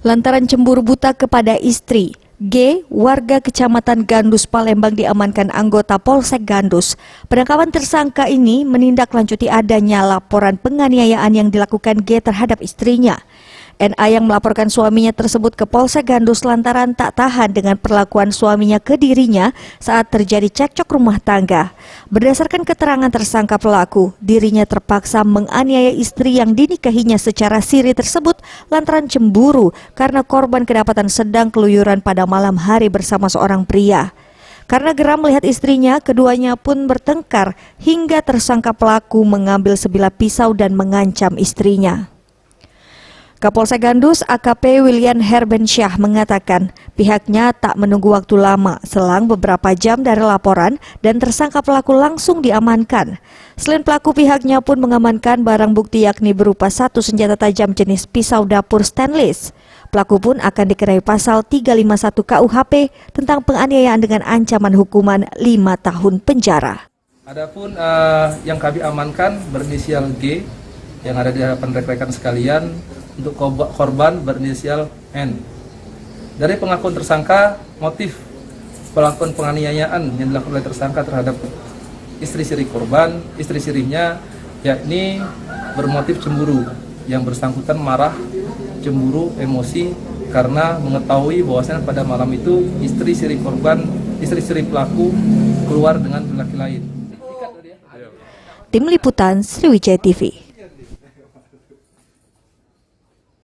Lantaran cemburu buta kepada istri, G, warga Kecamatan Gandus, Palembang diamankan anggota Polsek Gandus. Penangkapan tersangka ini menindaklanjuti adanya laporan penganiayaan yang dilakukan G terhadap istrinya. NA yang melaporkan suaminya tersebut ke Polsek Gandus lantaran tak tahan dengan perlakuan suaminya ke dirinya saat terjadi cekcok rumah tangga. Berdasarkan keterangan tersangka pelaku, dirinya terpaksa menganiaya istri yang dinikahinya secara siri tersebut lantaran cemburu karena korban kedapatan sedang keluyuran pada malam hari bersama seorang pria. Karena geram melihat istrinya, keduanya pun bertengkar hingga tersangka pelaku mengambil sebilah pisau dan mengancam istrinya. Kapolsek Gandus AKP William Herbensyah mengatakan pihaknya tak menunggu waktu lama, selang beberapa jam dari laporan dan tersangka pelaku langsung diamankan. Selain pelaku, pihaknya pun mengamankan barang bukti yakni berupa satu senjata tajam jenis pisau dapur stainless. Pelaku pun akan dikenai pasal 351 KUHP tentang penganiayaan dengan ancaman hukuman 5 tahun penjara. Adapun yang kami amankan berinisial G yang ada di hadapan rekan-rekan sekalian. Untuk korban berinisial N. Dari pengakuan tersangka, motif pelakuan penganiayaan yang dilakukan oleh tersangka terhadap istri siri korban, istri sirinya yakni bermotif cemburu, yang bersangkutan marah, cemburu, emosi karena mengetahui bahwasanya pada malam itu istri siri korban, istri siri pelaku keluar dengan laki lain. Tim Liputan Sriwijaya TV.